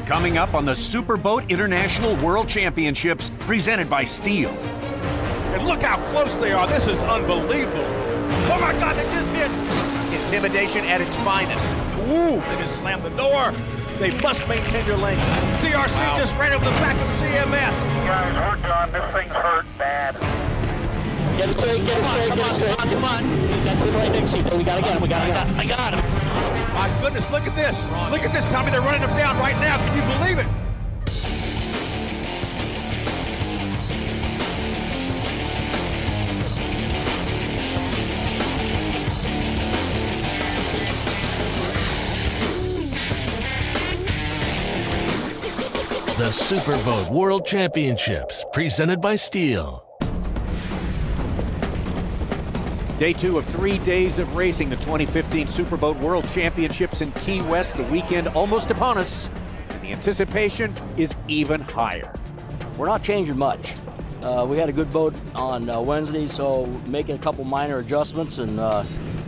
Coming up on the Superboat International World Championships, presented by Stihl. And look how close they are. This is unbelievable. Oh my God, they just hit. Intimidation at its finest. Ooh, they just slammed the door. They must maintain their lane. CRC just ran over the back of CMS. Guys, we're done. This thing's hurt bad. Get it straight, get it straight, get it straight. Come on. That's it right next to you. We got to get him. We got to get him. I got him. My goodness, look at this. Look at this, Tommy. They're running him down right now. Can you believe it? The Superboat World Championships, presented by Stihl. Day 2 of 3 days of racing, the 2015 Superboat World Championships in Key West. The weekend almost upon us, and the anticipation is even higher. We're not changing much. We had a good boat on Wednesday, so making a couple minor adjustments and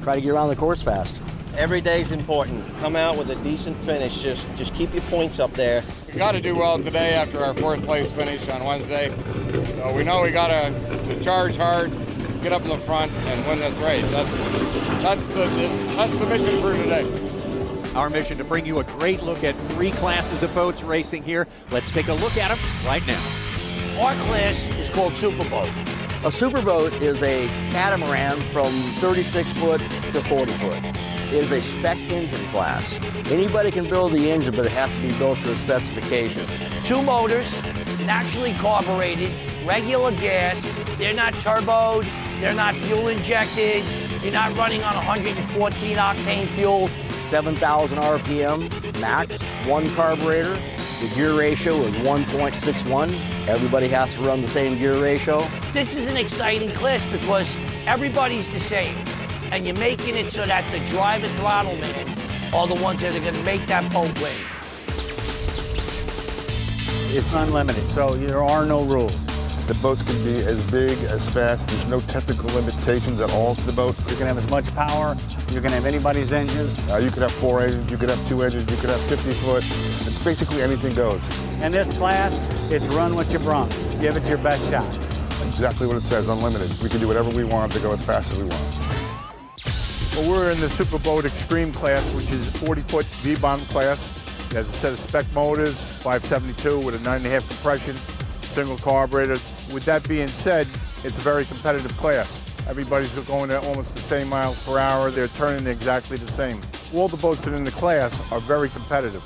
try to get around the course fast. Every day's important. Come out with a decent finish. Just keep your points up there. We got to do well today after our 4th place finish on Wednesday. So we know we got to charge hard, get up in the front, and win this race. That's the mission for today. Our mission to bring you a great look at 3 classes of boats racing here. Let's take a look at them right now. Our class is called Superboat. A superboat is a catamaran from 36 foot to 40 foot. It is a spec engine class. Anybody can build the engine, but it has to be built to a specification. 2 motors, naturally carbureted, regular gas. They're not turboed. They're not fuel injected. You're not running on 114 octane fuel. 7,000 RPM max, 1 carburetor. The gear ratio is 1.61. Everybody has to run the same gear ratio. This is an exciting class because everybody's the same. And you're making it so that the driver throttle men are the ones that are going to make that boat win. It's unlimited, so there are no rules. The boats can be as big, as fast. There's no technical limitations at all to the boat. You can have as much power. You can have anybody's engine. You could have 4 engines. You could have 2 engines. You could have 50 foot. It's basically anything goes. In this class, it's run what you brung. Give it your best shot. Exactly what it says, unlimited. We can do whatever we want to go as fast as we want. Well, we're in the Superboat Extreme class, which is a 40-foot V-bomb class. It has a set of spec motors, 572 with a 9.5 compression, single carburetor. With that being said, it's a very competitive class. Everybody's going at almost the same miles per hour. They're turning exactly the same. All the boats that are in the class are very competitive.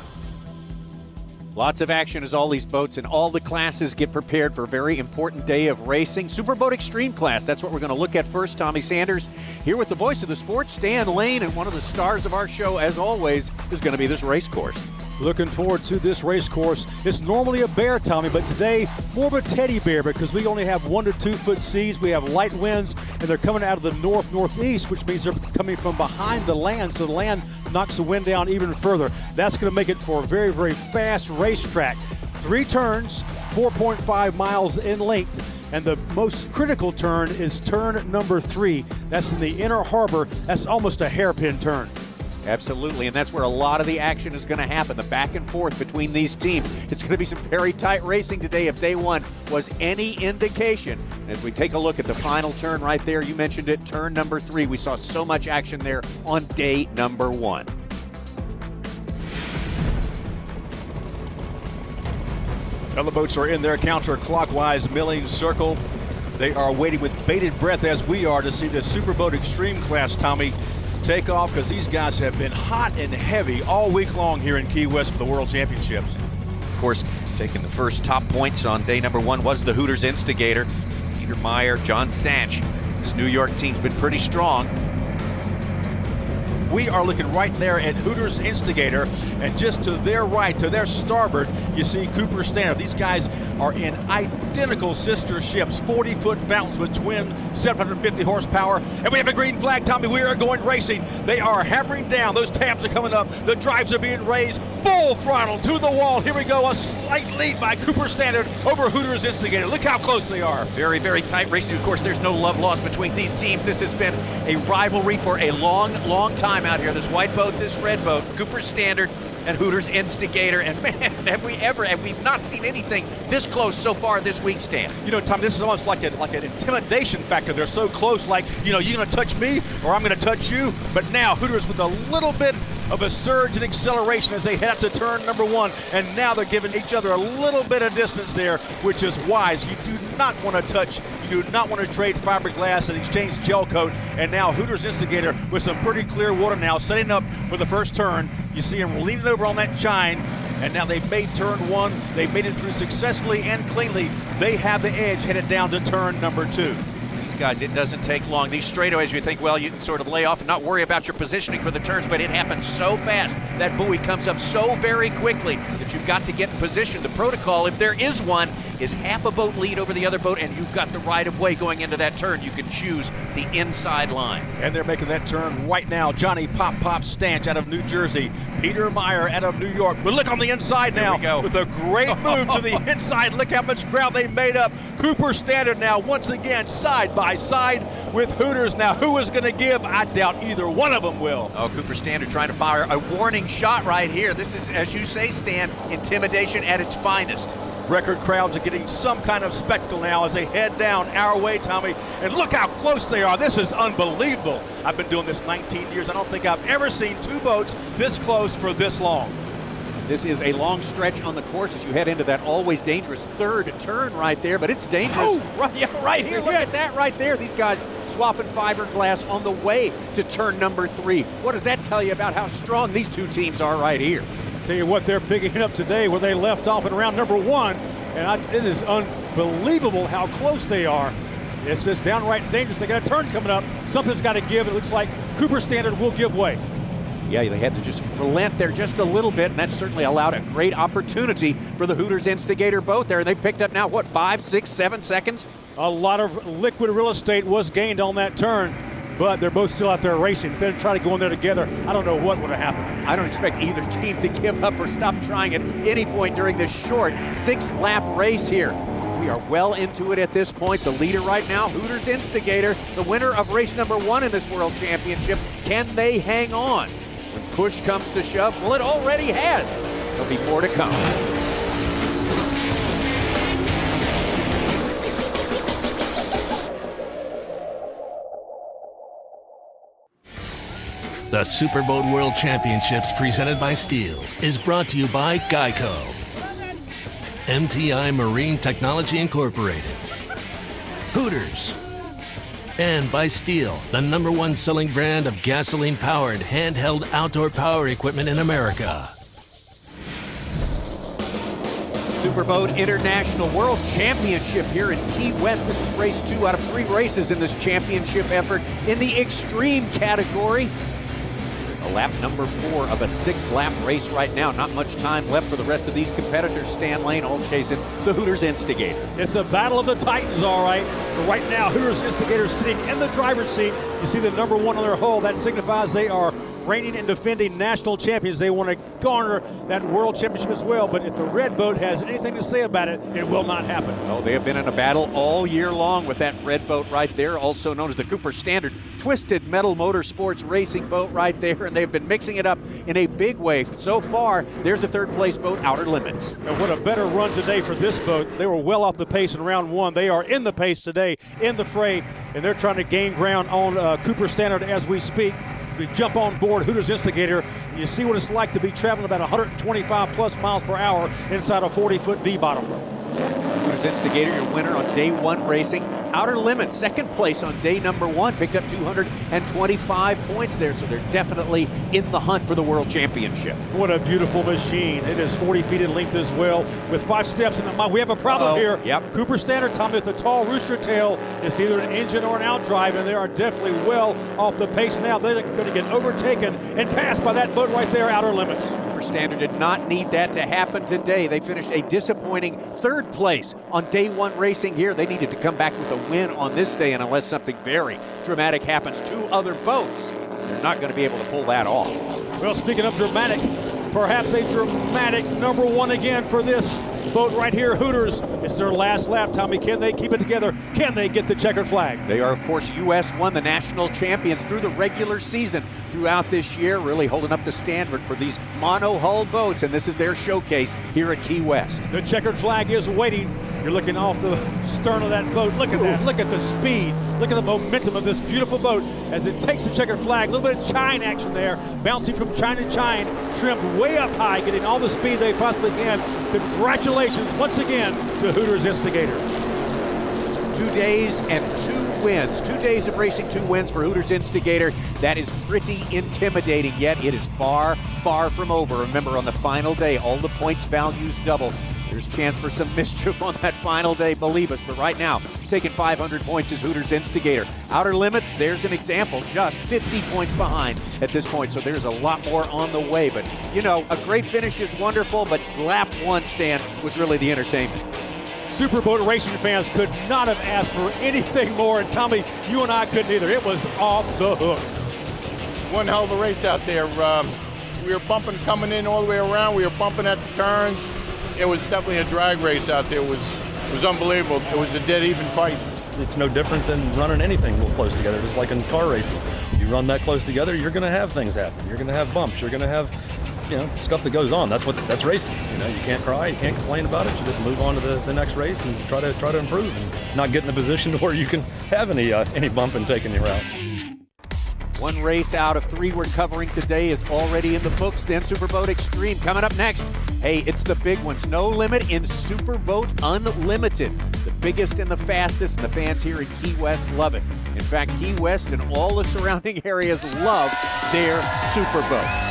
Lots of action as all these boats and all the classes get prepared for a very important day of racing. Superboat Extreme class, that's what we're going to look at first. Tommy Sanders here with the voice of the sport, Stan Lane, and one of the stars of our show, as always, is going to be this race course. Looking forward to this race course. It's normally a bear, Tommy, but today more of a teddy bear because we only have 1 to 2 foot seas. We have light winds, and they're coming out of the northeast, which means they're coming from behind the land, so the land knocks the wind down even further. That's going to make it for a very, very fast racetrack. 3 turns, 4.5 miles in length, and the most critical turn is turn number 3. That's in the inner harbor. That's almost a hairpin turn. Absolutely, and that's where a lot of the action is going to happen, the back and forth between these teams. It's going to be some very tight racing today if day 1 was any indication. As we take a look at the final turn right there, you mentioned it, turn number 3. We saw so much action there on day number 1. Other boats are in their counterclockwise milling circle. They are waiting with bated breath, as we are, to see the Superboat Extreme class, Tommy, take off, because these guys have been hot and heavy all week long here in Key West for the World Championships. Of course, taking the first top points on day number 1 was the Hooters Instigator. Peter Meyer, John Stanch. This New York team's been pretty strong. We are looking right there at Hooters Instigator, and just to their right, to their starboard, you see Cooper Standard. These guys are in identical sister ships, 40-foot fountains with twin 750 horsepower. And we have a green flag, Tommy. We are going racing. They are hammering down. Those tabs are coming up. The drives are being raised. Full throttle to the wall. Here we go. A slight lead by Cooper Standard over Hooters Instigator. Look how close they are. Very, very tight racing. Of course, there's no love lost between these teams. This has been a rivalry for a long, long time out here. This white boat, this red boat. Cooper Standard and Hooters Instigator. And man, have we not seen anything this close so far this week, Stan? You know, Tom, this is almost like an intimidation factor. They're so close, like, you know, you're going to touch me or I'm going to touch you. But now Hooters with a little bit of a surge in acceleration as they head out to turn number 1. And now they're giving each other a little bit of distance there, which is wise. You do not want to touch, you do not want to trade fiberglass and exchange gel coat. And now Hooters Instigator with some pretty clear water now, setting up for the first turn. You see him leaning over on that chine. And now they've made turn 1. They've made it through successfully and cleanly. They have the edge headed down to turn number 2. These guys, it doesn't take long. These straightaways, you think, well, you can sort of lay off and not worry about your positioning for the turns, but it happens so fast. That buoy comes up so very quickly that you've got to get in position. The protocol, if there is one, is half a boat lead over the other boat, and you've got the right of way going into that turn. You can choose the inside line. And they're making that turn right now. Johnny Pop Stanch out of New Jersey. Peter Meyer out of New York. But look on the inside now with a great move to the inside. Look how much ground they made up. Cooper Standard now once again side by side with Hooters. Now who is going to give? I doubt either one of them will. Oh, Cooper Standard trying to fire a warning shot right here. This is, as you say, Stan, intimidation at its finest. Record crowds are getting some kind of spectacle now as they head down our way, Tommy. And look how close they are. This is unbelievable. I've been doing this 19 years. I don't think I've ever seen two boats this close for this long. This is a long stretch on the course as you head into that always dangerous third turn right there, but it's dangerous. Oh, right here. Look at that right there. These guys swapping fiberglass on the way to turn number 3. What does that tell you about how strong these two teams are right here? Tell you what, they're picking up today where they left off in round number 1, and it is unbelievable how close they are. It's just downright dangerous. They got a turn coming up. Something's got to give. It looks like Cooper Standard will give way. Yeah, they had to just relent there just a little bit, and that certainly allowed a great opportunity for the Hooters Instigator boat there. And they've picked up now, what, 5, 6, 7 seconds? A lot of liquid real estate was gained on that turn, but they're both still out there racing. If they try to go in there together, I don't know what would have happened. I don't expect either team to give up or stop trying at any point during this short 6-lap race here. We are well into it at this point. The leader right now, Hooters Instigator, the winner of race number 1 in this World Championship. Can they hang on? When push comes to shove, well, it already has. There'll be more to come. The Superboat World Championships presented by Stihl is brought to you by Geico, MTI Marine Technology Incorporated, Hooters, and by Stihl, the #1 selling brand of gasoline-powered handheld outdoor power equipment in America. Superboat International World Championship here in Key West. This is race 2 out of 3 races in this championship effort in the extreme category. Lap number 4 of a 6-lap race right now. Not much time left for the rest of these competitors. Stan Lane all chasing the Hooters Instigator. It's a battle of the Titans, all right. But right now, Hooters Instigator sitting in the driver's seat. You see the #1 on their hull. That signifies they are reigning and defending national champions. They want to garner that world championship as well. But if the red boat has anything to say about it, it will not happen. Oh, they have been in a battle all year long with that red boat right there, also known as the Cooper Standard Twisted Metal Motorsports racing boat right there. And they've been mixing it up in a big way. So far, there's the 3rd place boat, Outer Limits. And what a better run today for this boat. They were well off the pace in round 1. They are in the pace today, in the fray, and they're trying to gain ground on Cooper Standard as we speak. We jump on board Hooters Instigator. You see what it's like to be traveling about 125 plus miles per hour inside a 40-foot V-bottom. Hooters Instigator, your winner on day 1 racing. Outer Limits, 2nd place on day number 1. Picked up 225 points there, so they're definitely in the hunt for the World Championship. What a beautiful machine. It is 40 feet in length as well, with 5 steps. And we have a problem here. Yep. Cooper Standard, Tommy, with a tall rooster tail. It's either an engine or an outdrive, and they are definitely well off the pace now. They're going to get overtaken and passed by that boat right there, Outer Limits. Cooper Standard did not need that to happen today. They finished a disappointing 3rd place on day 1 racing here. They needed to come back with a win on this day, and unless something very dramatic happens to other boats, they're not going to be able to pull that off. Well, speaking of dramatic, perhaps a dramatic #1 again for this boat right here, Hooters. It's their last lap, Tommy. Can they keep it together? Can they get the checkered flag? They are, of course, U.S. won the national champions through the regular season throughout this year, really holding up the standard for these mono-hull boats, and this is their showcase here at Key West. The checkered flag is waiting. You're looking off the stern of that boat. Look at that. Look at the speed. Look at the momentum of this beautiful boat as it takes the checkered flag. A little bit of chine action there, bouncing from chine to chine, trimmed way up high, getting all the speed they possibly can. Congratulations once again to Hooters Instigator. 2 days and 2 wins. 2 days of racing, 2 wins for Hooters Instigator. That is pretty intimidating, yet it is far, far from over. Remember, on the final day, all the points values double. There's a chance for some mischief on that final day, believe us. But right now, taking 500 points is Hooters Instigator. Outer Limits, there's an example, just 50 points behind at this point. So there's a lot more on the way. But, you know, a great finish is wonderful, but lap 1, Stan, was really the entertainment. Superboat racing fans could not have asked for anything more. And Tommy, you and I couldn't either. It was off the hook. One hell of a race out there. We were bumping coming in all the way around. We were bumping at the turns. It was definitely a drag race out there. It was unbelievable. It was a dead even fight. It's no different than running anything real close together, just like in car racing. You run that close together, you're going to have things happen. You're going to have bumps. You're going to have, you know, stuff that goes on. That's racing. You know, you can't cry, you can't complain about it. You just move on to the next race and try to improve and not get in a position where you can have any bumping taking you out. 1 race out of 3 we're covering today is already in the books. Then Superboat Extreme coming up next. Hey, it's the big ones. No limit in Superboat Unlimited. The biggest and the fastest, and the fans here in Key West love it. In fact, Key West and all the surrounding areas love their superboats.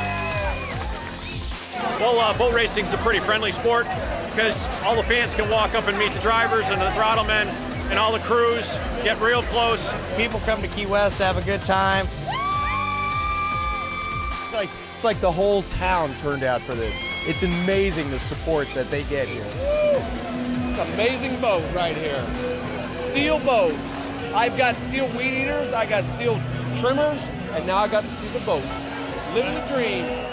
Well, boat racing's a pretty friendly sport because all the fans can walk up and meet the drivers and the throttlemen, and all the crews get real close. People come to Key West to have a good time. It's like the whole town turned out for this. It's amazing the support that they get here. It's an amazing boat right here. Stihl boat. I've got Stihl weed eaters, I got Stihl trimmers, and now I got to see the boat. Living the dream.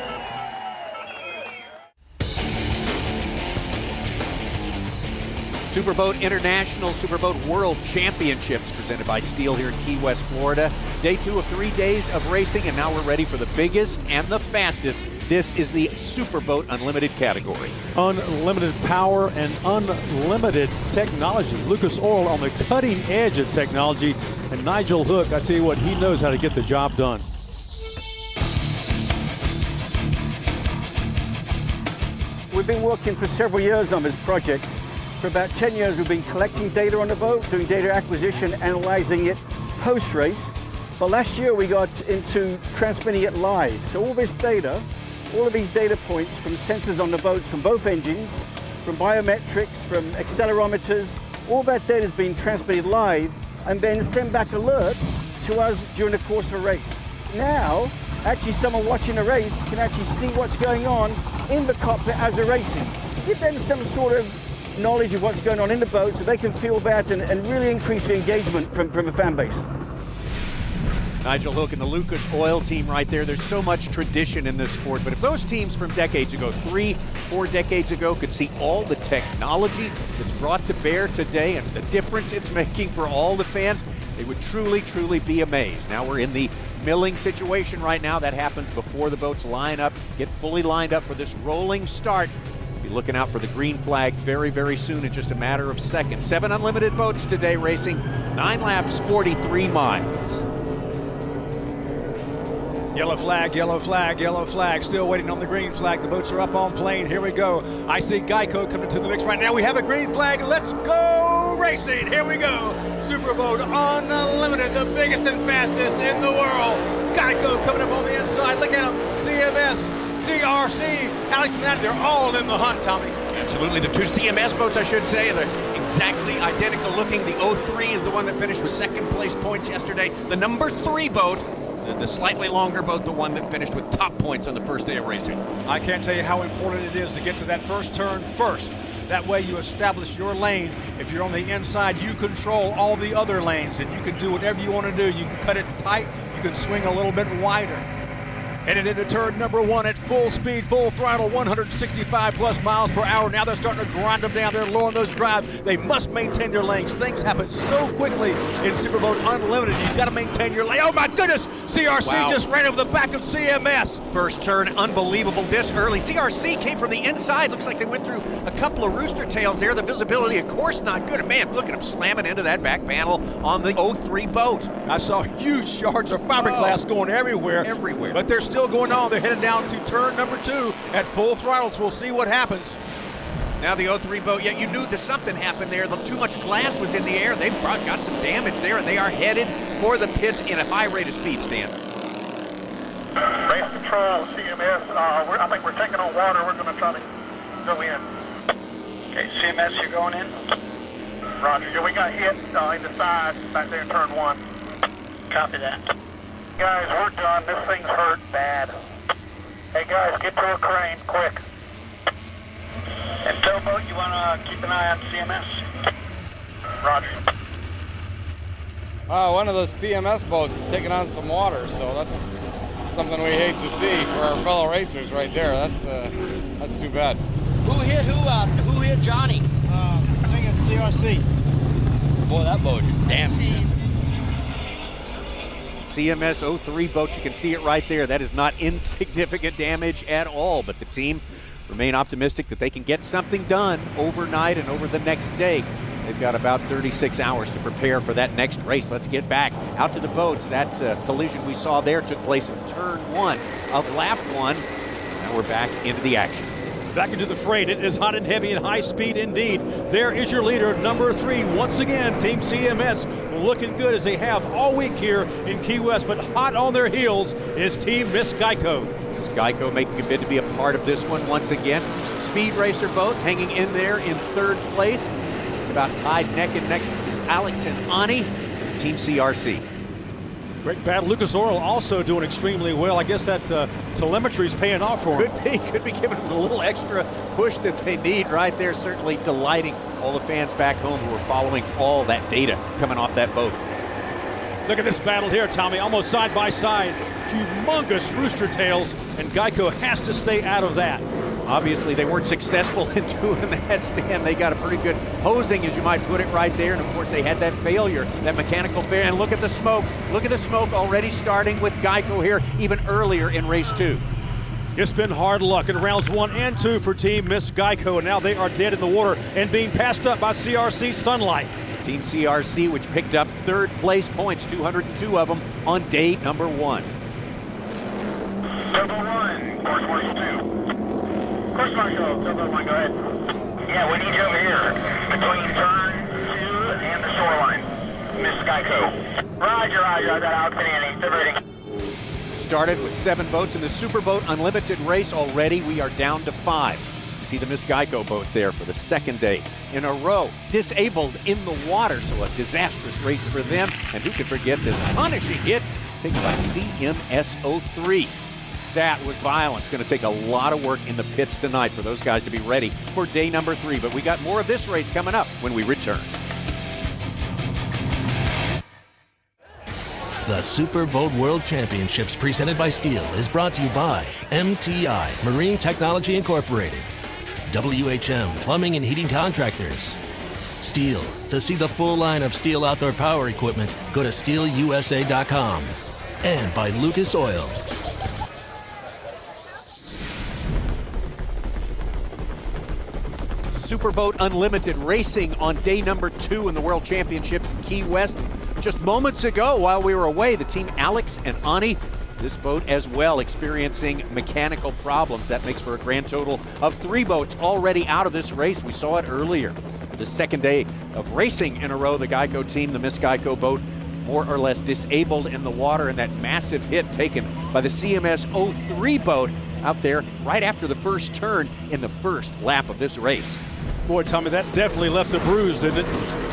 Superboat International Superboat World Championships presented by Stihl here in Key West, Florida. Day 2 of 3 days of racing, and now we're ready for the biggest and the fastest. This is the Superboat Unlimited category. Unlimited power and unlimited technology. Lucas Oil on the cutting edge of technology. And Nigel Hook, I tell you what, he knows how to get the job done. We've been working for several years on this project. For about 10 years, we've been collecting data on the boat, doing data acquisition, analyzing it post-race. But last year, we got into transmitting it live. So all this data, all of these data points from sensors on the boats, from both engines, from biometrics, from accelerometers, all that data is being transmitted live and then send back alerts to us during the course of a race. Now, actually someone watching a race can actually see what's going on in the cockpit as they're racing. Give them some sort of knowledge of what's going on in the boat so they can feel that and really increase the engagement from the fan base. Nigel Hook and the Lucas Oil team right there. There's so much tradition in this sport, but if those teams from decades ago, 3-4 decades ago, could see all the technology that's brought to bear today and the difference it's making for all the fans, they would truly, truly be amazed. Now we're in the milling situation right now. That happens before the boats line up, get fully lined up for this rolling start. Be looking out for the green flag very, very soon in just a matter of seconds. 7 unlimited boats today racing, 9 laps, 43 miles. Yellow flag, yellow flag, yellow flag. Still waiting on the green flag. The boats are up on plane. Here we go. I see Geico coming to the mix right now. We have a green flag. Let's go racing. Here we go. Superboat Unlimited, the biggest and fastest in the world. Geico coming up on the inside. Look out. CMS, CRC, Alex and that. They're all in the hunt, Tommy. Absolutely. The 2 CMS boats, I should say, they're exactly identical looking. The 03 is the one that finished with second place points yesterday. The number 3 boat, the slightly longer boat, the one that finished with top points on the first day of racing. I can't tell you how important it is to get to that first turn first. That way you establish your lane. If you're on the inside, you control all the other lanes, and you can do whatever you want to do. You can cut it tight, you can swing a little bit wider. Headed into turn number 1 at full speed, full throttle, 165 plus miles per hour. Now they're starting to grind them down. They're lowering those drives. They must maintain their lanes. Things happen so quickly in Superboat Unlimited. You've got to maintain your lane. Oh my goodness! CRC just ran over the back of CMS. First turn, unbelievable this early. CRC came from the inside. Looks like they went through a couple of rooster tails there. The visibility, of course, not good. Man, look at them slamming into that back panel on the 03 boat. I saw huge shards of fiberglass going everywhere. Everywhere. But they're still going on. They're headed down to turn number 2 at full throttle, so we'll see what happens. Now the 03 boat, yeah, you knew that something happened there. Too much glass was in the air. They've got some damage there, and they are headed for the pits in a high rate of speed, Stan. Race control, CMS. I think we're taking on water. We're going to try to go in. Okay, CMS, you're going in? Roger. Yeah, we got hit in the side back there in turn 1. Copy that. Guys, we're done. This thing's hurt bad. Hey, guys, get to a crane, quick. And towboat, you want to keep an eye on CMS? Roger. One of those CMS boats taking on some water, so that's something we hate to see for our fellow racers right there. That's too bad. Who hit who hit Johnny? I think it's CRC. Boy, that boat is damn. CMS 03 boat, you can see it right there. That is not insignificant damage at all, but the team remain optimistic that they can get something done overnight and over the next day. They've got about 36 hours to prepare for that next race. Let's get back out to the boats. That collision we saw there took place in turn 1 of lap 1. Now we're back into the action. Back into the freight. It is hot and heavy and high speed indeed. There is your leader, number 3. Once again, Team CMS looking good as they have all week here in Key West, but hot on their heels is Team Miss Geico. Miss Geico making a bid to be a part of this one once again. Speed racer boat hanging in there in 3rd place. Just about tied neck and neck is Alex and Ani, Team CRC. Great battle. Lucas Oil also doing extremely well. I guess that telemetry is paying off for him. Could be giving them a little extra push that they need right there. Certainly delighting all the fans back home who are following all that data coming off that boat. Look at this battle here, Tommy, almost side by side. Humongous rooster tails, and Geico has to stay out of that. Obviously, they weren't successful in doing that, Stan. They got a pretty good hosing, as you might put it, right there. And, of course, they had that failure, that mechanical failure. And look at the smoke. Look at the smoke already starting with Geico here, even earlier in race 2. It's been hard luck in rounds 1 and 2 for Team Miss Geico, and now they are dead in the water and being passed up by CRC Sunlight. Team CRC, which picked up 3rd place points, 202 of them on day number 1. Turbo 1, course marshal 2. Course marshal, Turbo 1, go ahead. Yeah, we need you over here, between turn 2 and the shoreline. Miss Geico. Roger, roger, I got outstanding. Separating. Started with 7 boats in the Superboat Unlimited race already. We are down to 5. You see the Miss Geico boat there for the 2nd day in a row. Disabled in the water, so a disastrous race for them. And who can forget this punishing hit taken by CMS 03. That was violent. It's going to take a lot of work in the pits tonight for those guys to be ready for day number 3. But we got more of this race coming up when we return. The Superboat World Championships presented by Stihl is brought to you by MTI Marine Technology Incorporated, WHM Plumbing and Heating Contractors, Stihl. To see the full line of Stihl outdoor power equipment, go to stihlusa.com. And by Lucas Oil. Superboat Unlimited racing on day number 2 in the World Championships in Key West. Just moments ago, while we were away, the team Alex and Ani, this boat as well, experiencing mechanical problems. That makes for a grand total of 3 boats already out of this race. We saw it earlier. The 2nd day of racing in a row, the Geico team, the Miss Geico boat, more or less disabled in the water, and that massive hit taken by the CMS 03 boat out there right after the first turn in the first lap of this race. Boy, Tommy, that definitely left a bruise, didn't it?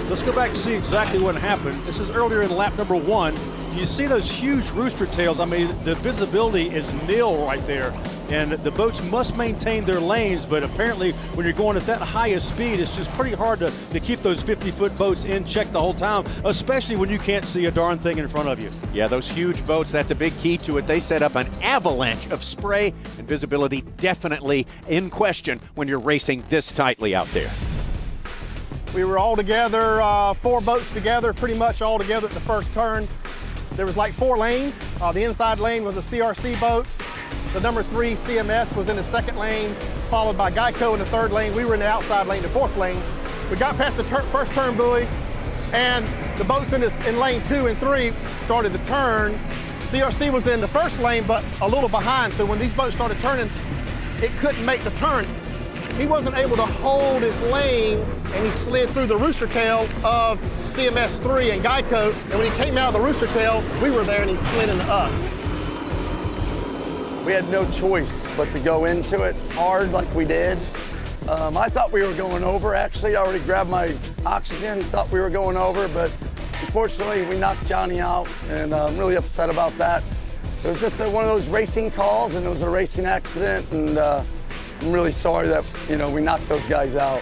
Let's go back and see exactly what happened. This is earlier in lap number 1. You see those huge rooster tails. I mean, the visibility is nil right there. and the boats must maintain their lanes, but apparently when you're going at that highest speed, it's just pretty hard to keep those 50-foot boats in check the whole time, especially when you can't see a darn thing in front of you. Yeah, those huge boats, that's a big key to it. They set up an avalanche of spray, and visibility definitely in question when you're racing this tightly out there. We were all together, 4 boats together, pretty much all together at the first turn. There was like 4 lanes. The inside lane was a CRC boat. The number 3 CMS was in the second lane, followed by Geico in the third lane. We were in the outside lane, the fourth lane. We got past the first turn buoy, and the boats in lane 2 and 3 started the turn. CRC was in the first lane, but a little behind, so when these boats started turning, it couldn't make the turn. He wasn't able to hold his lane, and he slid through the rooster tail of CMS 3 and Geico, and when he came out of the rooster tail, we were there and he slid into us. We had no choice but to go into it hard like we did. I thought we were going over, actually. I already grabbed my oxygen, thought we were going over, but unfortunately we knocked Johnny out, and I'm really upset about that. It was just one of those racing calls, and it was a racing accident, and I'm really sorry that, we knocked those guys out.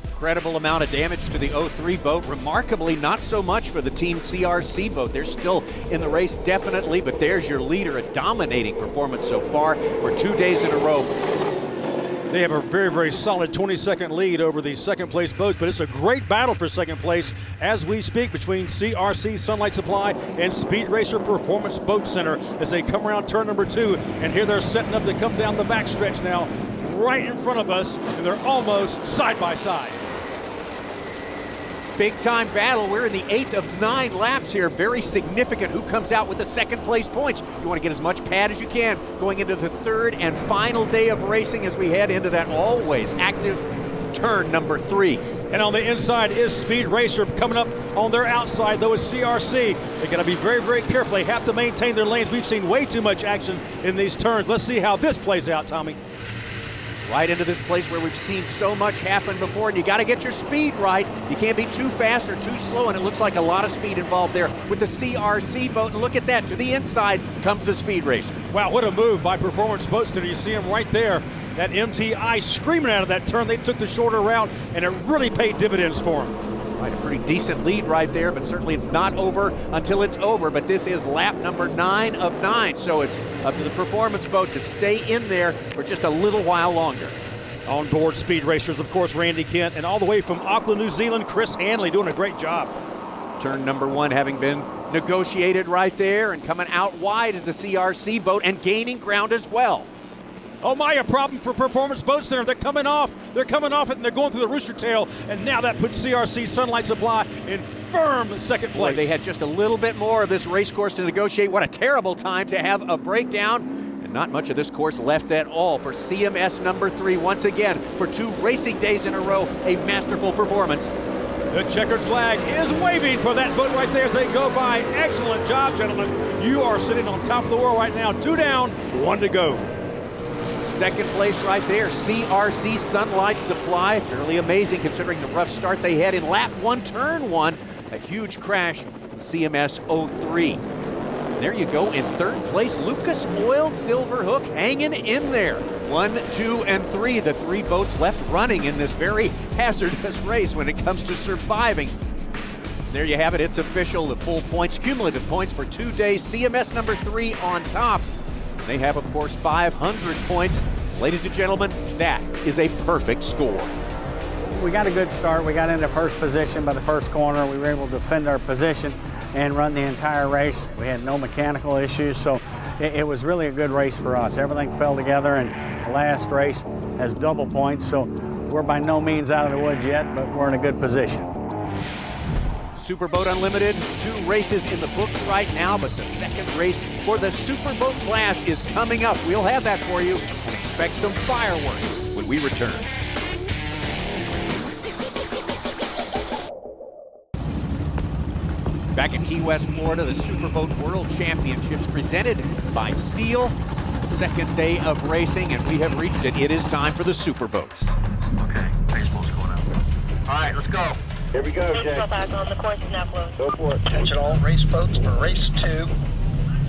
Incredible amount of damage to the 03 boat. Remarkably, not so much for the Team CRC boat. They're still in the race, definitely, but there's your leader, a dominating performance so far for 2 days in a row. They have a very, very solid 20-second lead over the second-place boats, but it's a great battle for second place as we speak between CRC Sunlight Supply and Speed Racer Performance Boat Center as they come around turn number 2, and here they're setting up to come down the backstretch now, right in front of us, and they're almost side by side. Big time battle. We're in the 8th of 9 laps here. Very significant who comes out with the second place points. You want to get as much pad as you can going into the 3rd and final day of racing as we head into that always active turn number 3. And on the inside is Speed Racer. Coming up on their outside, though, is CRC. They got to be very, very careful. They have to maintain their lanes. We've seen way too much action in these turns. Let's see how this plays out, Tommy. Right into this place where we've seen so much happen before, and you got to get your speed right. You can't be too fast or too slow, and it looks like a lot of speed involved there with the CRC boat. And look at that, to the inside comes the Speed Racer. Wow, what a move by Performance Boats Center. You see him right there. That MTI screaming out of that turn. They took the shorter route, and it really paid dividends for him. Right, a pretty decent lead right there, but certainly it's not over until it's over. But this is lap number 9 of 9, so it's up to the Performance boat to stay in there for just a little while longer. On board Speed Racers, of course, Randy Kent, and all the way from Auckland, New Zealand, Chris Hanley doing a great job. Turn number 1 having been negotiated right there, and coming out wide is the CRC boat and gaining ground as well. Oh my, a problem for Performance Boat Center. They're coming off it, and they're going through the rooster tail, and now that puts CRC Sunlight Supply in firm second place. Boy, they had just a little bit more of this race course to negotiate. What a terrible time to have a breakdown, and not much of this course left at all for CMS number 3. Once again, for 2 racing days in a row, a masterful performance. The checkered flag is waving for that boat right there as they go by. Excellent job, gentlemen. You are sitting on top of the world right now. 2 down, 1 to go. Second place right there, CRC Sunlight Supply. Fairly amazing considering the rough start they had in lap 1, turn 1. A huge crash with CMS 03. And there you go in 3rd place, Lucas Oil Silverhook hanging in there. 1, 2, and 3, the 3 boats left running in this very hazardous race when it comes to surviving. There you have it, it's official, the full points, cumulative points for 2 days. CMS number 3 on top. They have, of course, 500 points. Ladies and gentlemen, that is a perfect score. We got a good start. We got into first position by the first corner. We were able to defend our position and run the entire race. We had no mechanical issues, so it was really a good race for us. Everything fell together, and the last race has double points, so we're by no means out of the woods yet, but we're in a good position. Superboat Unlimited, 2 races in the books right now, but the second race for the Superboat class is coming up. We'll have that for you, and expect some fireworks when we return. Back in Key West, Florida, the Superboat World Championships presented by Stihl. Second day of racing, and we have reached it. It is time for the Superboats. Okay, baseball's going up. All right, let's go. Here we go, Jay. On the course now, close. Go for it. Attention all race boats for race 2.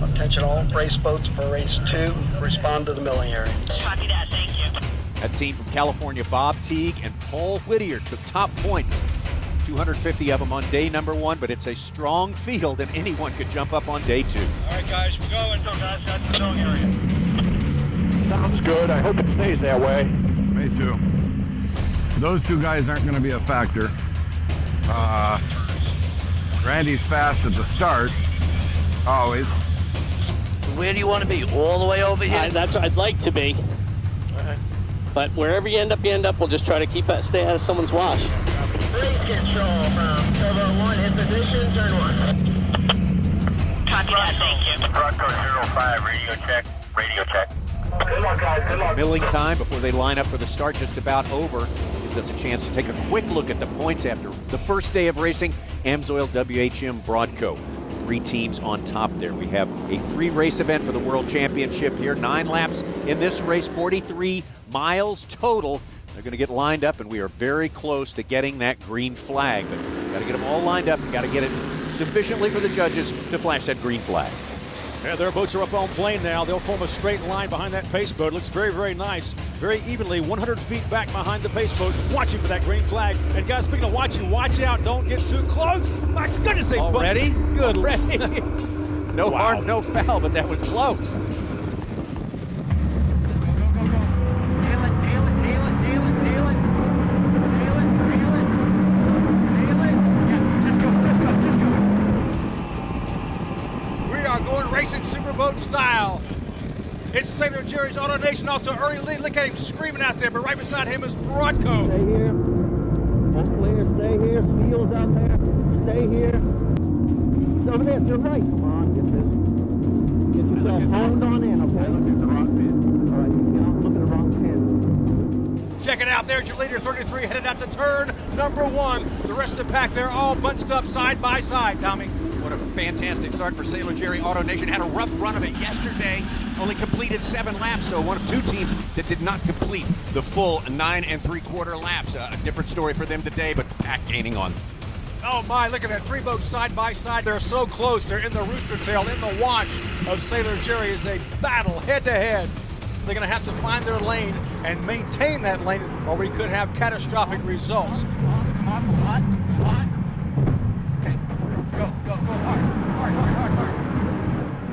Attention all race boats for race 2. Respond to the milling area. Copy that, thank you. That team from California, Bob Teague and Paul Whittier, took top points. 250 of them on day number 1, but it's a strong field and anyone could jump up on day 2. All right, guys, we're going. So, guys, that's the milling area. Sounds good. I hope it stays that way. Me too. Those two guys aren't going to be a factor. Randy's fast at the start, always. Where do you want to be? All the way over here? That's where I'd like to be. But wherever you end up, we'll just try to stay out of someone's wash. Race control from Turbo 1 in position, turn 1. Copy that, thank you. Bronco 05, radio check, radio check. Good luck, guys, good luck. Milling time before they line up for the start just about over. Gives us a chance to take a quick look at the points after the first day of racing. AMSOIL WHM Broadco. 3 teams on top there. We have a 3-race event for the World Championship here. 9 laps in this race, 43 miles total. They're going to get lined up, and we are very close to getting that green flag. But got to get them all lined up and got to get it sufficiently for the judges to flash that green flag. Yeah, their boats are up on plane now. They'll form a straight line behind that pace boat. It looks very, very nice. Very evenly, 100 feet back behind the pace boat, watching for that green flag. And guys, speaking of watching, watch out. Don't get too close. My goodness, they already? Good. Already? No harm, no foul, but that was close. Racing superboat style. It's Sailor Jerry's Auto Nation off to an early lead. Look at him screaming out there, but right beside him is Broadco. Stay here. That's clear. Stay here. Stihl's out there. Stay here. Over there to the right. Come on, get yourself honed on in, okay? Look at the wrong pin. All right, look at the wrong pin. Check it out. There's your leader, 33, headed out to turn number 1. The rest of the pack, they're all bunched up side by side, Tommy. What a fantastic start for Sailor Jerry Auto Nation. Had a rough run of it yesterday. Only completed 7 laps, so one of 2 teams that did not complete the full 9 3/4 laps. A different story for them today, but the pack gaining on. Oh my, look at that, 3 boats side by side. They're so close. They're in the rooster tail, in the wash of Sailor Jerry. Is a battle head to head. They're going to have to find their lane and maintain that lane, or we could have catastrophic results.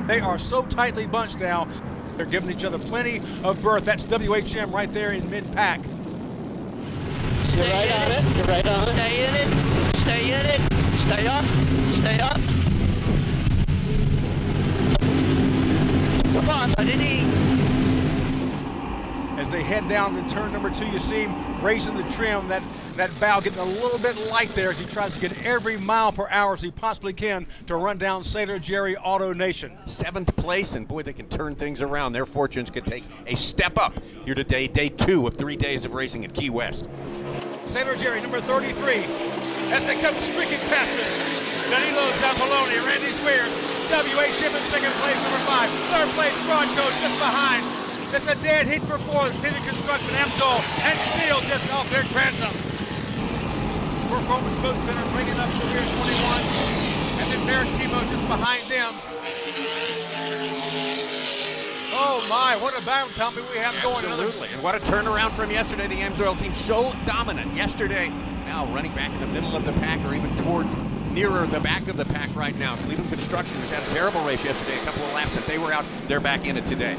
They are so tightly bunched now. They're giving each other plenty of berth. That's WHM right there in mid-pack. You're right on it. You're right on it. Stay in it. Stay in it. Stay up. Stay up. Come on, buddy. As they head down to turn number 2, you see him raising the trim, that bow getting a little bit light there as he tries to get every mile per hour as he possibly can to run down Sailor Jerry Auto Nation. 7th place, and boy, they can turn things around. Their fortunes could take a step up here today, day 2 of 3 days of racing at Key West. Sailor Jerry, number 33, as they come streaking past us. Danilo Zampoloni, Randy Swear, WHM in 2nd place, number 5. 3rd place, Broadco just behind. It's a dead heat for 4th, Pivot Construction, AMSOIL, and Stihl just off their transom. Performance Boat Center bringing up to here 21, and then Maritimo just behind them. Oh my, what a battle, Tommy, we have going. Absolutely, and what a turnaround from yesterday. The AMSOIL team so dominant yesterday. Now running back in the middle of the pack, or even towards nearer the back of the pack right now. Cleveland Construction has had a terrible race yesterday, a couple of laps that they were out, they're back in it today.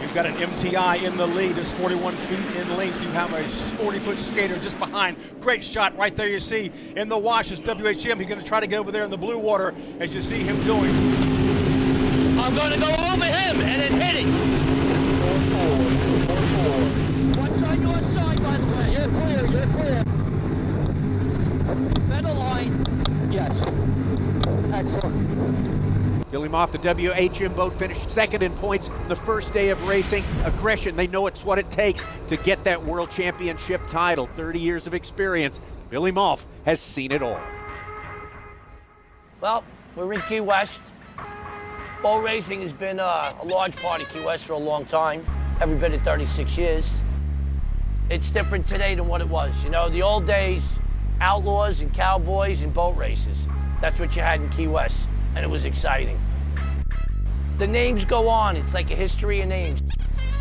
You've got an MTI in the lead. It's 41 feet in length. You have a 40-foot skater just behind. Great shot right there you see. In the wash is WHM. He's going to try to get over there in the blue water, as you see him doing. I'm going to go over him and then hit it. One side, your side, by the way. You're clear, you're clear. Center line. Yes. Excellent. Billy Moff, the WHM boat, finished 2nd in points the first day of racing. Aggression, they know it's what it takes to get that World Championship title. 30 years of experience. Billy Moff has seen it all. Well, we're in Key West. Boat racing has been a large part of Key West for a long time, every bit of 36 years. It's different today than what it was. You know, the old days, outlaws and cowboys and boat races. That's what you had in Key West, and it was exciting. The names go on. It's like a history of names.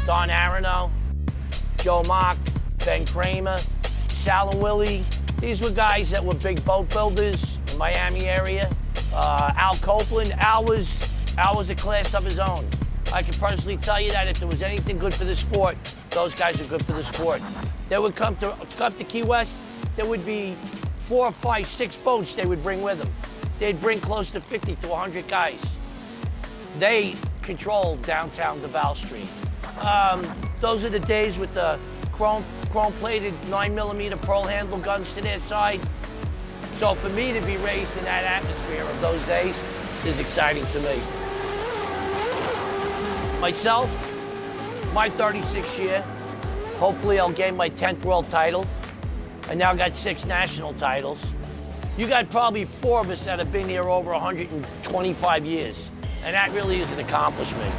Don Arano, Joe Mock, Ben Kramer, Sal and Willie. These were guys that were big boat builders in Miami area. Al Copeland, Al was a class of his own. I can personally tell you that if there was anything good for the sport, those guys are good for the sport. They would come to Key West, there would be 4, 5, 6 boats they would bring with them. They'd bring close to 50 to 100 guys. They controlled downtown Duval Street. Those are the days with the chrome-plated 9mm pearl handle guns to their side. So for me to be raised in that atmosphere of those days is exciting to me. Myself, my 36th year, hopefully I'll gain my 10th world title. I now got 6 national titles. You got probably 4 of us that have been here over 125 years, and that really is an accomplishment.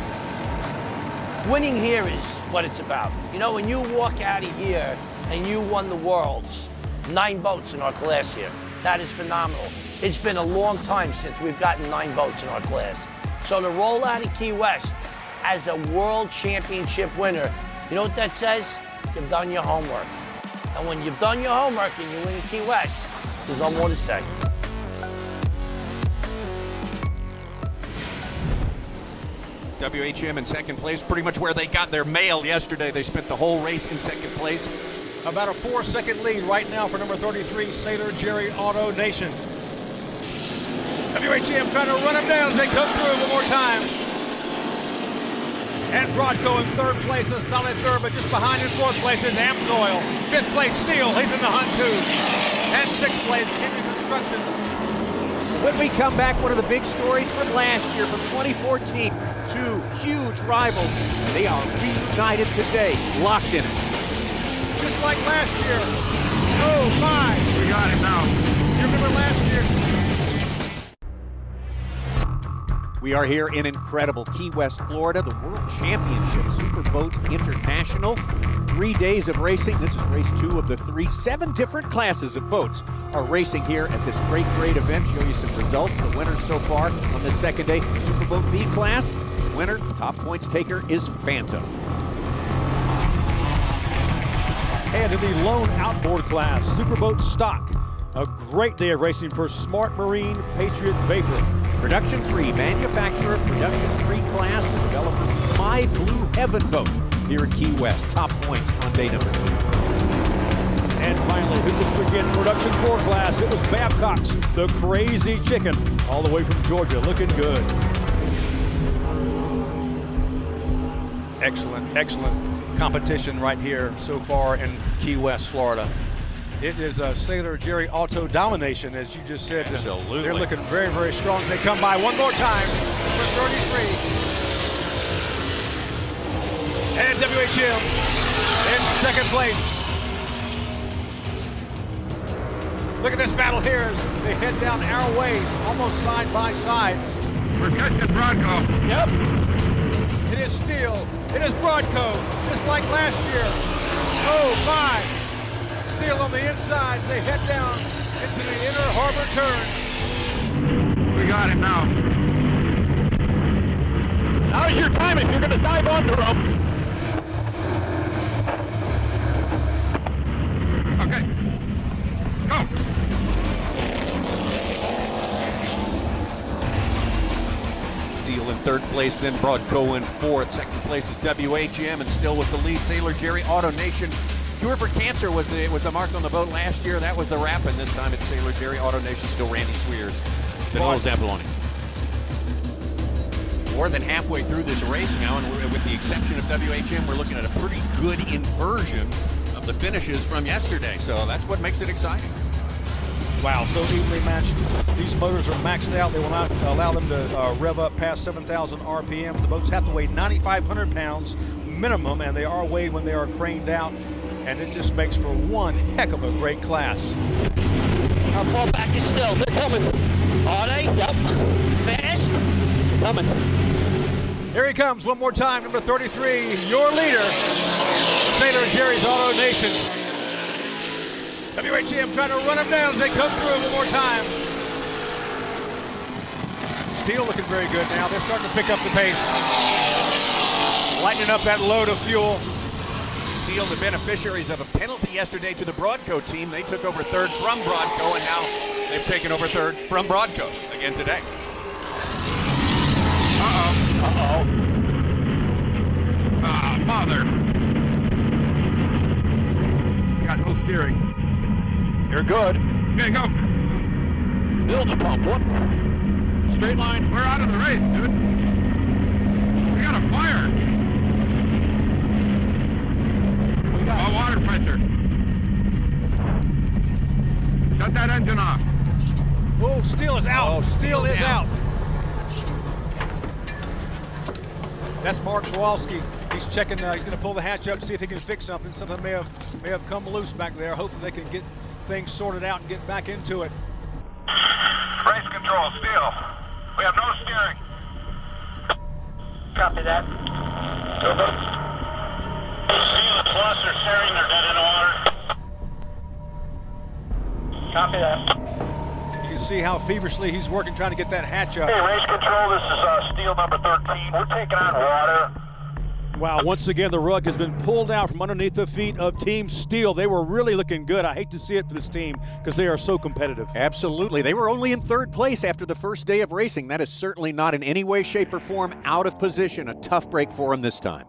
Winning here is what it's about. You know, when you walk out of here and you won the Worlds, 9 boats in our class here, that is phenomenal. It's been a long time since we've gotten 9 boats in our class. So to roll out of Key West as a world championship winner, you know what that says? You've done your homework. And when you've done your homework and you win in Key West, there's no more to say. WHM in second place, pretty much where they got their mail yesterday. They spent the whole race in second place. About a 4-second lead right now for number 33, Sailor Jerry Auto Nation. WHM trying to run him down as they come through one more time. And Brodko in 3rd place, a solid 3rd, but just behind in 4th place is Amsoil. 5th place, Stihl, he's in the hunt too. And 6th place, Henry Construction. When we come back, one of the big stories from last year, from 2014, 2 huge rivals. They are reunited today, locked in it. Just like last year. Oh my! We got it now. You remember last year? We are here in incredible Key West, Florida, the World Championship Superboat International. 3 days of racing. This is race 2 of the 3. 7 different classes of boats are racing here at this great event. Show you some results. The winners so far on the second day, Superboat V class. The winner, top points taker, is Phantom. And in the lone outboard class, Superboat Stock. A great day of racing for Smart Marine Patriot Vapor. Production 3, manufacturer Production 3 class, the developer My Blue Heaven boat here in Key West. Top points on day number 2. And finally, who could forget Production 4 class? It was Babcock's The Crazy Chicken, all the way from Georgia, looking good. Excellent competition right here so far in Key West, Florida. It is a Sailor Jerry Auto domination, as you just said. Absolutely. They're looking very, very strong as they come by one more time for 33. And WHM in second place. Look at this battle here as they head down our ways, almost side by side. We're catching Brodko. Yep. It is Stihl. It is Brodko, just like last year. Oh my! Stihl on the inside as they head down into the inner harbor turn. We got it now. Now's your time if you're going to dive under them. Okay. Go. Stihl in 3rd place, then Brodko in 4th. Second place is WHM, and still with the lead, Sailor Jerry Auto Nation. Cure for Cancer was the mark on the boat last year. That was the wrap, and this time it's Sailor Jerry Auto Nation, still Randy Swears. Danilo Zampoloni. More than halfway through this race now, and with the exception of WHM, we're looking at a pretty good inversion of the finishes from yesterday. So that's what makes it exciting. Wow, so evenly matched. These motors are maxed out. They will not allow them to rev up past 7,000 RPMs. The boats have to weigh 9,500 pounds minimum, and they are weighed when they are craned out. And it just makes for one heck of a great class. Our ball back is still. They're coming. Are they? Yep. Fast. Coming. Here he comes one more time, number 33, your leader, Sailor Jerry's Auto Nation. WHM trying to run him down as they come through one more time. Stihl looking very good now. They're starting to pick up the pace. Lightening up that load of fuel. Stihl, the beneficiaries of a penalty yesterday to the Broadco team. They took over third from Broadco, and now they've taken over third from Broadco again today. Uh-oh. Ah, mother. Got no steering. You're good. Okay, go. Bilge pump, what? Straight line. We're out of the race, dude. We got a fire. We got water pressure. Shut that engine off. Oh, Stihl is out. Oh, Stihl is out. That's Mark Kowalski. He's checking. He's going to pull the hatch up to see if he can fix something. Something may have come loose back there. Hopefully they can get things sorted out and get back into it. Race control, Stihl. We have no steering. Copy that. Go boats. Stihl and Plus are steering. They're dead in the water. Copy that. You can see how feverishly he's working trying to get that hatch up. Hey, race control, this is Stihl number 13. We're taking on water. Wow, once again, the rug has been pulled out from underneath the feet of Team Stihl. They were really looking good. I hate to see it for this team because they are so competitive. Absolutely. They were only in third place after the first day of racing. That is certainly not in any way, shape, or form out of position. A tough break for them this time.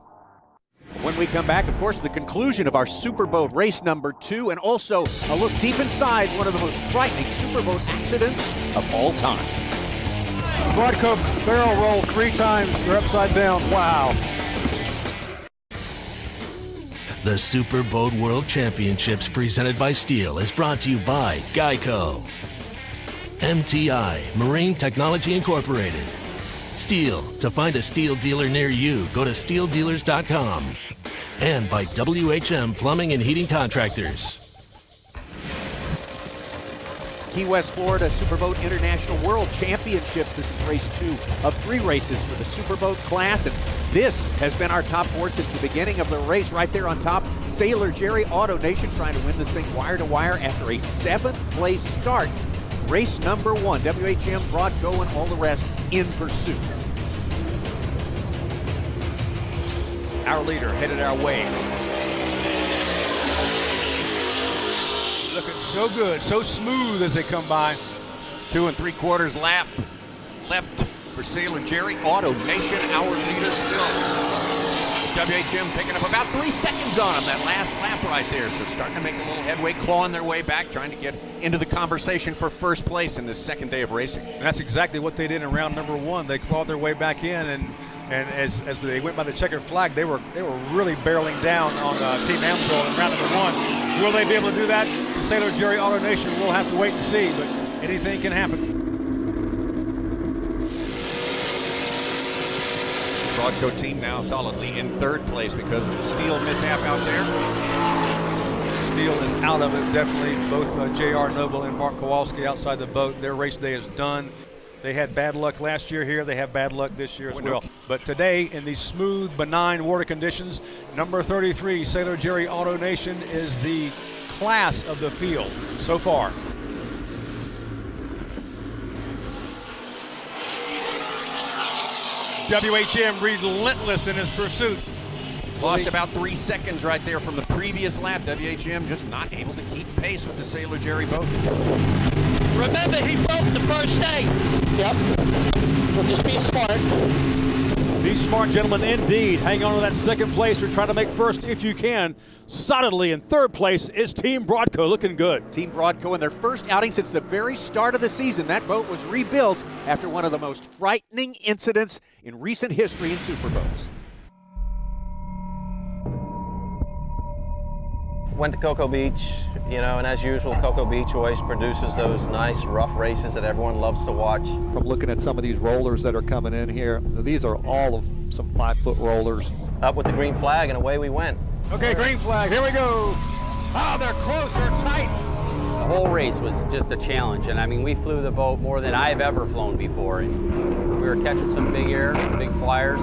When we come back, of course, the conclusion of our Superboat race number 2, and also a look deep inside one of the most frightening Superboat accidents of all time. Broadco barrel roll 3 times. They're upside down. Wow. The Superboat World Championships presented by Stihl is brought to you by Geico, MTI, Marine Technology Incorporated, Stihl. To find a Stihl dealer near you, go to stihldealers.com. And by WHM Plumbing and Heating Contractors. Key West, Florida Superboat International World Championships. This is race 2 of 3 races for the Superboat class, and this has been our top 4 since the beginning of the race. Right there on top, Sailor Jerry Auto Nation trying to win this thing wire to wire after a 7th place start. Race number 1, WHM, Broadco, and all the rest in pursuit. Our leader headed our way. Looking so good, so smooth as they come by. 2 3/4 lap left for Sailor Jerry Auto Nation. Our leader still. WHM picking up about 3 seconds on him that last lap right there. So starting to make a little headway, clawing their way back, trying to get into the conversation for first place in this second day of racing. And that's exactly what they did in round number 1. They clawed their way back in, and as they went by the checkered flag, they were really barreling down on Team Amsoil in round number 1. Will they be able to do that? Sailor Jerry Auto Nation, we'll have to wait and see, but anything can happen. Broadco team now solidly in third place because of the Stihl mishap out there. Stihl is out of it, definitely. Both J.R. Noble and Mark Kowalski outside the boat. Their race day is done. They had bad luck last year here. They have bad luck this year as well. But today, in these smooth, benign water conditions, number 33, Sailor Jerry Auto Nation, is the class of the field so far. WHM relentless in his pursuit. Lost about 3 seconds right there from the previous lap. WHM just not able to keep pace with the Sailor Jerry boat. Remember, he broke the first day. Yep. We'll just be smart. Be smart, gentlemen, indeed. Hang on to that second place or try to make first if you can. Solidly in third place is Team Broadco, looking good. Team Broadco in their first outing since the very start of the season. That boat was rebuilt after one of the most frightening incidents in recent history in superboats. Went to Cocoa Beach, you know, and as usual, Cocoa Beach always produces those nice, rough races that everyone loves to watch. From looking at some of these rollers that are coming in here, these are all of some 5-foot rollers. Up with the green flag, and away we went. Okay, green flag, here we go. Oh, they're close, they're tight. The whole race was just a challenge, and I mean, we flew the boat more than I've ever flown before. And we were catching some big air, some big flyers.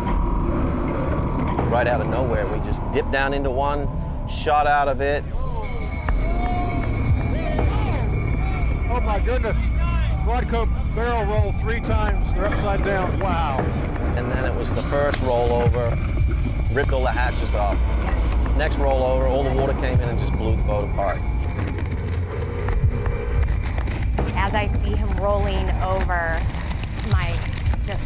Right out of nowhere, we just dipped down into one, shot out of it. Oh my goodness. Broadcoat barrel roll 3 times. They're upside down. Wow. And then it was the first rollover, ripped all the hatches off. Next rollover, all the water came in and just blew the boat apart. As I see him rolling over, my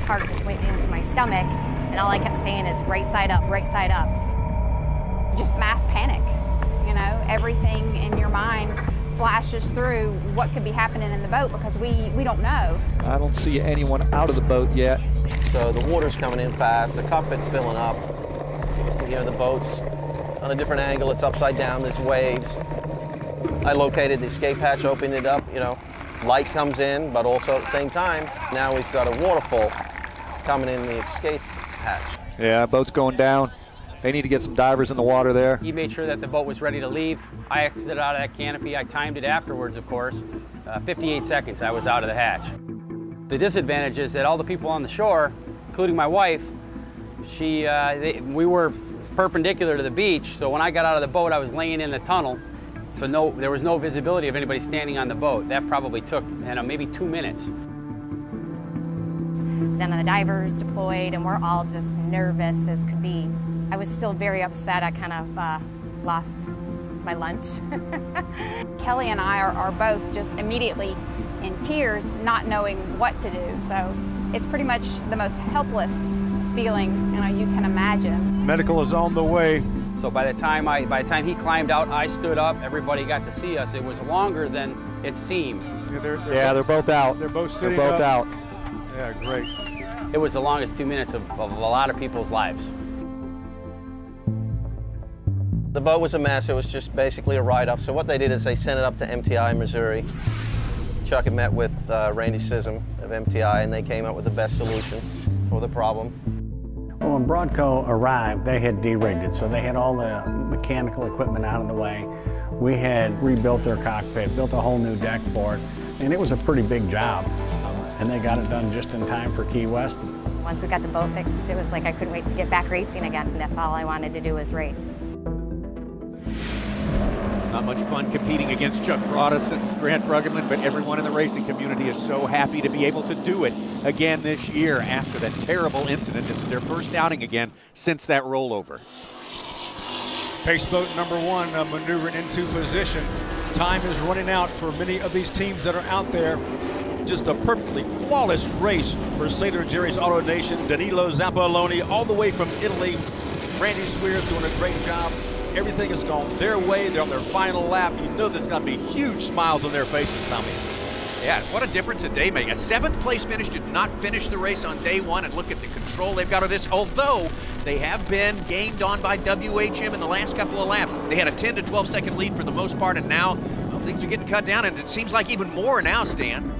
heart just went into my stomach, and all I kept saying is right side up, right side up. Just mass panic, you know, everything in your mind flashes through what could be happening in the boat because we don't know. I don't see anyone out of the boat yet. So the water's coming in fast, the cockpit's filling up. You know, the boat's on a different angle, it's upside down, there's waves. I located the escape hatch, opened it up, you know, light comes in, but also at the same time, now we've got a waterfall coming in the escape hatch. Yeah, boat's going down. They need to get some divers in the water there. He made sure that the boat was ready to leave. I exited out of that canopy. I timed it afterwards, of course. 58 seconds, I was out of the hatch. The disadvantage is that all the people on the shore, including my wife, we were perpendicular to the beach, so when I got out of the boat, I was laying in the tunnel, so there was no visibility of anybody standing on the boat. That probably took, maybe 2 minutes. Then the divers deployed, and we're all just nervous as could be. I was still very upset. I kind of lost my lunch. Kelly and I are both just immediately in tears, not knowing what to do. So it's pretty much the most helpless feeling you can imagine. Medical is on the way. So by the time he climbed out, I stood up. Everybody got to see us. It was longer than it seemed. They're both out. They're both sitting They're both up. out. Yeah, great. It was the longest 2 minutes of a lot of people's lives. The boat was a mess. It was just basically a write-off. So what they did is they sent it up to MTI, Missouri. Chuck had met with Randy Sism of MTI, and they came up with the best solution for the problem. Well, when Broadco arrived, they had de-rigged it, so they had all the mechanical equipment out of the way. We had rebuilt their cockpit, built a whole new deck for it, and it was a pretty big job. And they got it done just in time for Key West. Once we got the boat fixed, it was like I couldn't wait to get back racing again. That's all I wanted to do was race. Not much fun competing against Chuck Broaddus and Grant Bruggeman, but everyone in the racing community is so happy to be able to do it again this year after that terrible incident. This is their first outing again since that rollover. Pace boat number 1 maneuvering into position. Time is running out for many of these teams that are out there. Just a perfectly flawless race for Sailor Jerry's Auto Nation. Danilo Zampoloni all the way from Italy. Randy Swears doing a great job. Everything has gone their way. They're on their final lap. You know there's going to be huge smiles on their faces, Tommy. Yeah, what a difference a day makes. A 7th place finish, did not finish the race on day 1, and look at the control they've got of this, although they have been gained on by WHM in the last couple of laps. They had a 10 to 12 second lead for the most part, and now things are getting cut down, and it seems like even more now, Stan.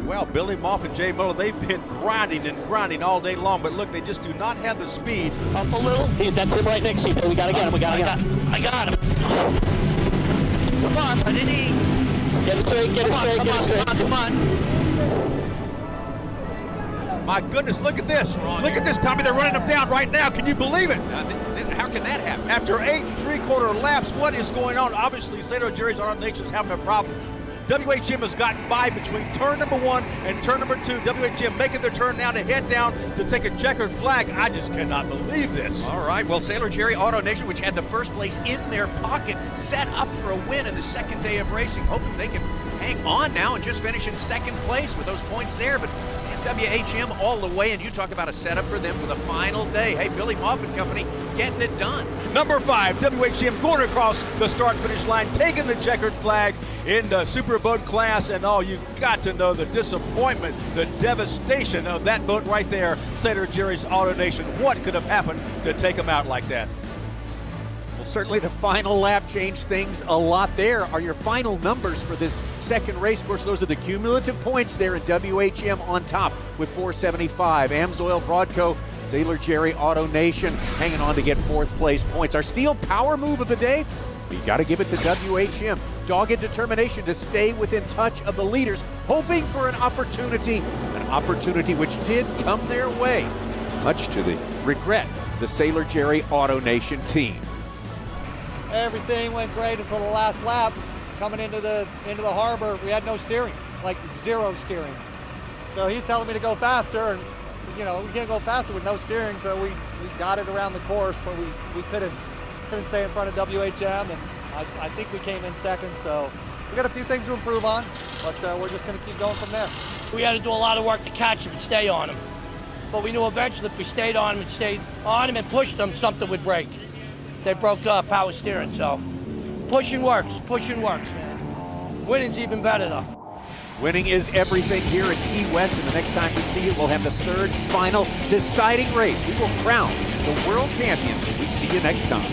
Well, Billy Moff and Jay Muller, they've been grinding and grinding all day long, but look, they just do not have the speed. Up a little. That's him right next to you. We got to get him. We got to get him. I got him. Come on. What did he? Get it straight. Get it straight. Get it straight. Come on. My goodness, look at this. Look at this, Tommy. They're running them down right now. Can you believe it? How can that happen? After 8 3/4 laps, what is going on? Obviously, Sailor Jerry's Auto Nation is having a problem. WHM has gotten by between turn number 1 and turn number 2. WHM making their turn now to head down to take a checkered flag. I just cannot believe this. All right, well, Sailor Jerry Auto Nation, which had the first place in their pocket, set up for a win in the second day of racing, hoping they can hang on now and just finish in second place with those points there. But WHM all the way, and you talk about a setup for them for the final day. Hey, Billy Moff and company getting it done. Number 5, WHM going across the start-finish line, taking the checkered flag in the Super Boat class, and you got to know the disappointment, the devastation of that boat right there, Sailor Jerry's Auto Nation. What could have happened to take them out like that? Well, certainly the final lap changed things a lot there. Are your final numbers for this second race? Of course, those are the cumulative points there in WHM on top with 475. Amsoil, Broadco, Sailor Jerry Auto Nation hanging on to get 4th place points. Our Stihl power move of the day? You got to give it to WHM. Dogged determination to stay within touch of the leaders, hoping for an opportunity which did come their way, much to the regret of the Sailor Jerry Auto Nation team. Everything went great until the last lap. Coming into the harbor, we had no steering. like zero steering. So he's telling me to go faster, and so, you know, we can't go faster with no steering, so we got it around the course, but we couldn't stay in front of WHM, and I think we came in second, so we got a few things to improve on, but we're just going to keep going from there. We had to do a lot of work to catch him and stay on him. But we knew eventually if we stayed on him and pushed him, something would break. They broke power steering, so pushing works, man. Winning's even better though. Winning is everything here at Key West, and the next time we see you, we'll have the third final deciding race. We will crown the world champions. We see you next time.